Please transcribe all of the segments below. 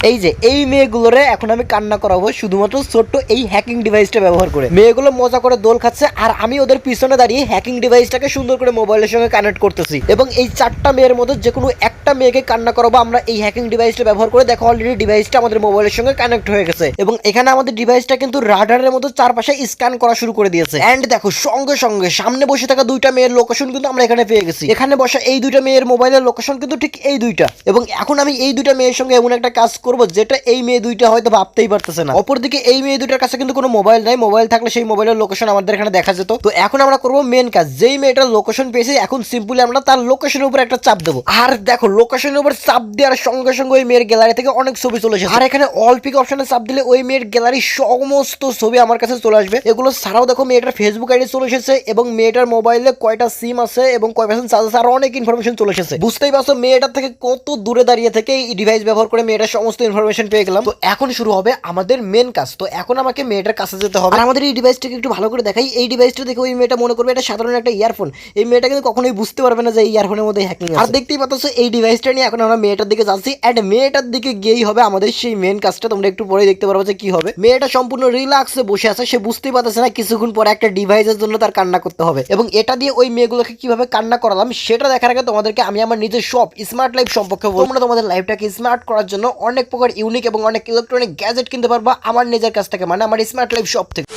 এই যে এই মেয়েগুলোরে এখন আমি কান্না করাবো শুধুমাত্র ছোট্ট এই হ্যাকিং ডিভাইসটা ব্যবহার করে। মেয়েগুলো মজা করে দোল খাচ্ছে আর আমি ওদের পিছনে দাঁড়িয়ে হ্যাকিং ডিভাইসটাকে সুন্দর করে মোবাইলের সঙ্গে কানেক্ট করতেছি এবং এই 4টা মেয়ের মধ্যে যে কোনো একটা মেয়েকে কান্না করাবো আমরা এই হ্যাকিং ডিভাইসটা ব্যবহার করে। দেখো অলরেডি ডিভাইসটা আমাদের মোবাইলের সঙ্গে কানেক্ট হয়ে গেছে এবং এখানে আমাদের ডিভাইসটা কিন্তু রাডারের মতো চারপাশে স্ক্যান করা শুরু করে দিয়েছে। এন্ড দেখো সঙ্গে সঙ্গে সামনে বসে থাকা দুইটা মেয়ের লোকেশন কিন্তু আমরা এখানে পেয়ে গেছি। এখানে বসা এই দুইটা মেয়ের মোবাইলের লোকেশন কিন্তু ঠিক এই দুইটা এবং এখন আমি এই দুইটা মেয়ের সঙ্গে এমন একটা কাজ করব যেটা এই মেয়ে দুইটা হয়তো ভাবতেই পারতেছে না। অপরদিকে এই মেয়ে দুইটার কাছে কিন্তু কোনো মোবাইল নাই, মোবাইল থাকলে সেই মোবাইলের লোকেশন আমাদের এখানে দেখা যেত। তো এখন আমরা করব মেন কাজ, যেই মেয়েটার লোকেশন পেয়েছি এখন সিম্পলি আমরা তার লোকেশনের উপর একটা চাপ দেবো আর দেখো লোকেশনের উপর চাপ দেওয়ার সঙ্গে সঙ্গে ওই মেয়ের গ্যালারি থেকে অনেক ছবি চলে এসেছে। আর এখানে অল পিক অপশনে চাপ দিলে ওই মেয়ের গ্যালারির সমস্ত ছবি আমার কাছে চলে আসবে। এগুলো ছাড়াও দেখো মেয়েটার ফেসবুক আইডি চলে এসেছে এবং মেয়েটার মোবাইলে কয়টা সিম আছে এবং কয় পার্সেন্ট চার্জ আছে আর অনেক ইনফরমেশন চলে এসেছে। বুঝতেই পারছো মেয়েটার থেকে কত দূরে দাঁড়িয়ে থেকে এই ডিভাইস ব্যবহার করে মেয়েটার সমস্ত ইনফরমেশন পেয়ে গেলাম। তো এখন শুরু হবে আমাদের মেন কাজ। তো এখন আমাকে মেয়েটার কাছে যেতে হবে আর আমাদের এই ডিভাইসটাকে একটু ভালো করে দেখাই। এই ডিভাইসটা দেখে ওই মেয়েটা মনে করবে এটা সাধারণ একটা ইয়ারফোন। এই মেয়েটা কিন্তু কখনোই বুঝতে পারবে না যে এই ইয়ারফোনের মধ্যে হ্যাকিং আছে। আর দেখতেই পাচ্ছ এই ডিভাইসটা নিয়ে এখন আমরা মেয়েটার দিকে যাচ্ছি এন্ড মেয়েটার দিকে গিয়েই হবে আমাদের সেই মেন কাজটা। তোমরা একটু পরে দেখতে পারবে যে কি হবে। মেয়েটা সম্পূর্ণ রিল্যাক্সে বসে আছে, সে বুঝতেই পারতেছে না কিছুক্ষণ পরে একটা ডিভাইসের জন্য তার কান্না করতে হবে এবং এটা দিয়ে ওই মেয়েগুলোকে কিভাবে কান্না করালাম সেটা দেখার আগে তোমাদেরকে আমি আমার নিজের শপ স্মার্ট লাইফ সম্পর্কে বলবো। তোমরা তোমাদের লাইফটাকে স্মার্ট করার জন্য অনেক প্রকার ইউনিক এবং অনেক ইলেকট্রনিক গ্যাজেট কিনতে পারবা আমার নিজের কাছ থেকে, মানে আমার স্মার্ট লাইফ শপ থেকে।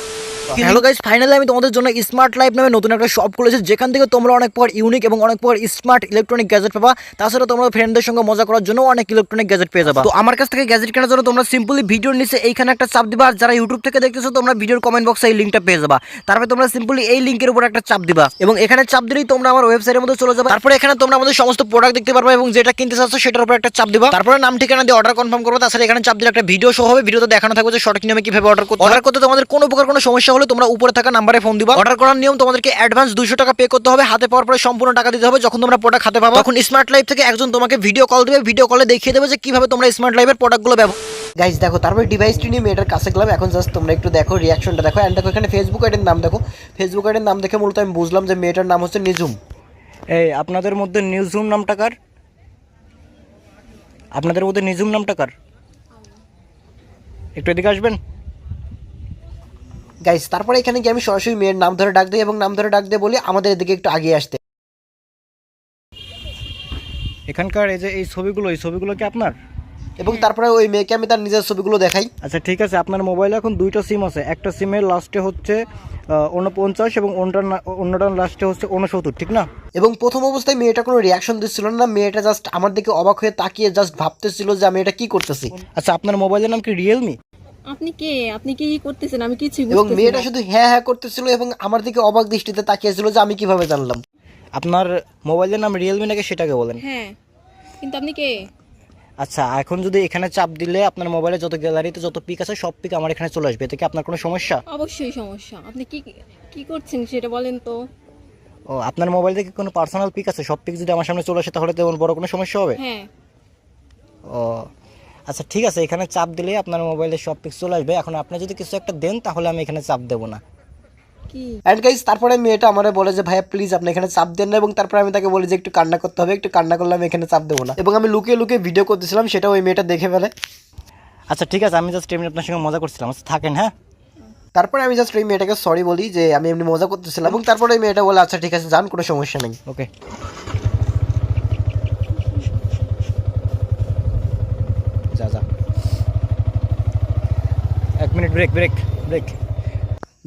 হ্যালো গাইস, ফাইনালি আমি তোমাদের জন্য স্মার্ট লাইফ নামে নতুন একটা শপ খুলেছি যেখান থেকে তোমরা অনেক প্রকার ইউনিক এবং অনেক প্রকার স্মার্ট ইলেকট্রনিক গ্যাজেট পাবা। তাছাড়া তোমরা ফ্রেন্ডদের সঙ্গে মজা করার জন্য অনেক ইলেকট্রনিক গ্যাজেট পেয়ে যাবা। তো আমার কাছ থেকে গ্যাজেট কেনার জন্য তোমরা সিম্পলি ভিডিওর নিচে এইখানে একটা চাপ দিবা আর যারা ইউটিউব থেকে দেখতেছো তোমরা ভিডিওর কমেন্ট বক্সে এই লিঙ্কটা পেয়ে যাবা। তারপরে তোমরা সিম্পলি এই লিঙ্কের উপর একটা চাপ দিবা এবং এখানে চাপ দিলেই তোমরা আমার ওয়েবসাইটের মধ্যে চলে যাবে। তারপরে এখানে তোমরা আমাদের সমস্ত প্রোডাক্ট দেখতে পারবে এবং যেটা কিনতে চাচ্ছ সেটার উপর একটা চাপ দিবা। তারপরে নাম ঠিকানা দিয়ে অর্ডার কনফার্ম করবে। তাছাড়া এখানে চাপ দিলে একটা ভিডিও শো হবে, ভিডিওতে দেখানো থাকবে যে সঠিক নিয়মে কিভাবে অর্ডার করতে। অর্ডার করতে তোমাদের কোনো প্রকার কোনো সমস্যা হলে তোমরা উপরে থাকা নাম্বারে ফোন দিবা। অর্ডার করার নিয়ম, তোমাদেরকে অ্যাডভান্স 200 টাকা পে করতে হবে, হাতে পাওয়ার পরে সম্পূর্ণ টাকা দিতে হবে। যখন তোমরা প্রোডাক্ট হাতে পাবে তখন স্মার্ট লাইফ থেকে একজন তোমাকে ভিডিও কল দেবে, ভিডিও কলে দেখিয়ে দেবে যে কিভাবে তোমরা স্মার্ট লাইফের প্রোডাক্টগুলো ব্যবহার। গাইস দেখো তারপরে ডিভাইসটি নিয়ে মেয়েটার কাছে গেলাম। এখন জাস্ট তোমরা একটু দেখো রিয়াকশনটা দেখো এন্ড দেখো এখানে ফেসবুক আইডির নাম দেখো। ফেসবুক আইডির নাম দেখে মূলত আমি বুঝলাম যে মেয়েটার নাম হচ্ছে নিজুম। এই আপনাদের মধ্যে নিজুম নামটা কার? আপনাদের মধ্যে নিজুম নামটা কার? একটু এদিকে আসবেন। গাইস তারপরে এখানে গিয়ে আমি সরাসরি মেয়ের নাম ধরে ডাক দিই এবং নাম ধরে ডাক দিয়ে বলি আমাদের এদিকে একটু আগিয়ে আসতে। এখানকার এই যে এই ছবিগুলো কি আপনার? এবং তারপরে ওই মেয়েকে আমি তার নিজের ছবিগুলো দেখাই। আচ্ছা ঠিক আছে, আপনার মোবাইলে এখন দুইটা সিম আছে, একটা সিমের লাস্টে হচ্ছে 49 এবং অন্যটার লাস্টে হচ্ছে 69, ঠিক না? এবং প্রথম অবস্থায় মেয়েটা কোনো রিয়াকশন দিচ্ছিল না, মেয়েটা জাস্ট আমার দিকে অবাক হয়ে তাকিয়ে জাস্ট ভাবতেছিল যে আমি এটা কি করতেছি। আচ্ছা আপনার মোবাইলের নাম কি রিয়েলমি? আপনি কে? আপনি কি করতেছেন? আমি কিছুই এবং বুঝতেছি মেয়েটা না। শুধু হ্যাঁ হ্যাঁ করতেছিল এবং আমার দিকে অবাক দৃষ্টিতে তাকিয়েছিল যে আমি কিভাবে জানলাম। আপনার মোবাইলের নাম রিয়েলমি নাকি সেটাকে বলেন। হ্যাঁ, কিন্তু আপনি কে? আচ্ছা এখন যদি এখানে চাপ দিলে আপনার মোবাইলে যত গ্যালারিতে যত পিক আছে সব পিক আমার এখানে চলে আসবে, এতে কি আপনার কোনো সমস্যা? অবশ্যই সমস্যা। আপনি কি কি করছেন সেটা বলেন তো। ও আপনার মোবাইল থেকে কোনো পার্সোনাল পিক আছে, সব পিক যদি আমার সামনে চলে আসে তাহলে তেমন বড় কোনো সমস্যা হবে? হ্যাঁ। ও আচ্ছা ঠিক আছে, এখানে চাপ দিলে আপনার মোবাইলে সব পিক চলে আসবে। এখন আপনি যদি কিছু একটা দেন তাহলে আমি এখানে চাপ দেবো না। কি? এন্ড গাইস তারপরে মেয়েটা আমারে বলে যে ভাইয়া প্লিজ আপনি এখানে চাপ দেন না এবং তারপরে আমি তাকে বলি যে একটু কান্না করতে হবে, একটু কান্না করলে আমি এখানে চাপ দেবো না এবং আমি লুকিয়ে লুকিয়ে ভিডিও করতেছিলাম, সেটা ওই মেয়েটা দেখে ফেলে। আচ্ছা ঠিক আছে, আমি জাস্ট এমনি আপনার সঙ্গে মজা করছিলাম। আচ্ছা থাকেন। হ্যাঁ তারপরে আমি জাস্ট ওই মেয়েটাকে সরি বলি যে আমি এমনি মজা করতেছিলাম এবং তারপরে ওই মেয়েটা বলে আচ্ছা ঠিক আছে যান, কোনো সমস্যা নেই। ওকে। যা যা 1 minute break break break.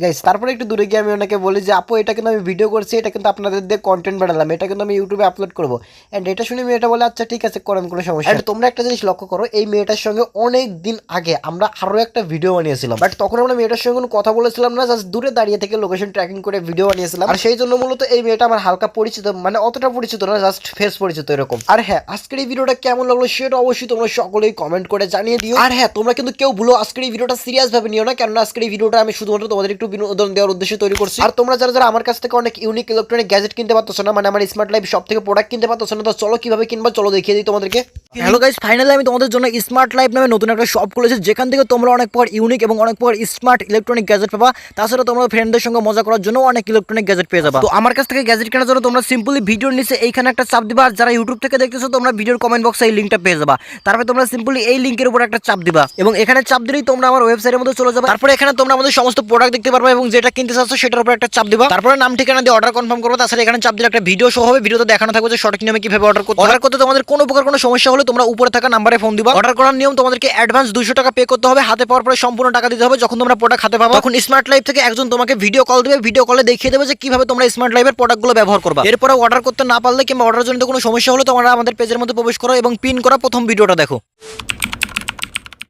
Guys তারপরে একটু দূরে গিয়ে আমি ওনাকে বলি যে আপু এটা কিন্তু আমি ভিডিও করছি, এটা কিন্তু আপনাদের দিয়ে কন্টেন্ট বানালাম, এটা কিন্তু আমি ইউটিউবে আপলোড করবো। এন্ড এটা শুনে মেয়েটা বলে আচ্ছা ঠিক আছে করেন, কোনো সমস্যা। এন্ড তোমরা একটা জিনিস লক্ষ্য করো, এই মেয়েটার সঙ্গে অনেক দিন আগে আমরা আরো একটা ভিডিও বানিয়েছিলাম, বাট তখন আমরা মেয়েটার সঙ্গে কোনো কথা বলেছিলাম না, জাস্ট দূরে দাঁড়িয়ে থেকে লোকেশন ট্র্যাকিং করে ভিডিও বানিয়েছিলাম। আর সেই জন্য মূলত এই মেয়েটা আমার হালকা পরিচিত, মানে অতটা পরিচিত না, জাস্ট ফেস পরিচিত এরকম। আর হ্যাঁ আজকের এই ভিডিওটা কেমন লাগলো সেটা অবশ্যই তোমরা সকলেই কমেন্ট করে জানিয়ে দিও। আর হ্যাঁ তোমরা কিন্তু কেউ ভুলো আজকের এই ভিডিওটা সিরিয়াস ভাবে নিও না, কেননা আজকের এই ভিডিওটা আমি শুধুমাত্র তোমাদের একটু একটু বিনোদন দেওয়ার উদ্দেশ্যে তৈরি করছি। আর তোমরা যারা যারা আমার কাছ থেকে অনেক ইউনিক ইলেকট্রনিক গ্যাজেট কিনতে পারতেছো না, মানে আমার স্মার্ট লাইফ সব থেকে প্রোডাক্ট কিনতে পারতেছো না, তো চলো কিভাবে কিনবা চলো দেখিয়ে দিই তোমাদেরকে। হ্যালো গাইস, ফাইনালি আমি তোমাদের জন্য স্মার্ট লাইফ নামে নতুন একটা শপ খুলেছি, যেখান থেকে তোমরা অনেক পর ইউনিক এবং অনেক পর স্মার্ট ইলেকট্রনিক গ্যাজেট পাবা। তাছাড়া তোমরা ফ্রেন্ডদের সঙ্গে মজা করার জন্য অনেক ইলেকট্রনিক গ্যাজেট পেয়ে যাবা। তো আমার কাছ থেকে গ্যাজেট কেনার জন্য তোমরা সিম্পলি ভিডিওর নিচে এইখানে একটা চাপ দিবা, আর যারা ইউটিউব থেকে দেখতেছো তোমরা ভিডিওর কমেন্ট বক্সে এই লিঙ্কটা পেয়ে যাবা। তারপরে তোমরা সিম্পলি এই লিঙ্কের উপর একটা চাপ দিবা এবং এখানে চাপ দিলেই তোমরা আমার ওয়েবসাইটের মধ্যে চলে যাবে। তারপরে এখানে তোমরা আমাদের সমস্ত প্রোডাক্ট দেখতে পারবে এবং যেটা কিনতে চাচ্ছ সেটার উপর একটা চাপ দিবা। তারপরে নাম ঠিকানা দিয়ে অর্ডার কনফার্ম করবে। তাছাড়া এখানে চাপ দিলে একটা ভিডিও শো হবে, ভিডিওতে দেখানো থাকবে যে সঠিক নিয়মে কিভাবে অর্ডার করতে। অর্ডার করতে তোমাদের কোনো প্রকার কোনো সমস্যা হলে তোমরা উপরে থাকা নাম্বারে ফোন দিবা। অর্ডার করার নিয়ম, তোমাদেরকে অ্যাডভান্স 200 টাকা পে করতে হবে, হাতে পাওয়ার পরে সম্পূর্ণ টাকা দিতে হবে। যখন তোমরা প্রোডাক্ট হাতে পাবা তখন স্মার্ট লাইফ থেকে একজন তোমাকে ভিডিও কল দিবে, ভিডিও কলে দেখিয়ে দেবে যে কিভাবে তোমরা স্মার্ট লাইফের প্রোডাক্টগুলো ব্যবহার করবা। এরপরে অর্ডার করতে না পারলে কিংবা অর্ডার জনিত কোনো সমস্যা হলে তোমরা আমাদের পেজের মধ্যে প্রবেশ করো এবং পিন করা প্রথম ভিডিওটা দেখো।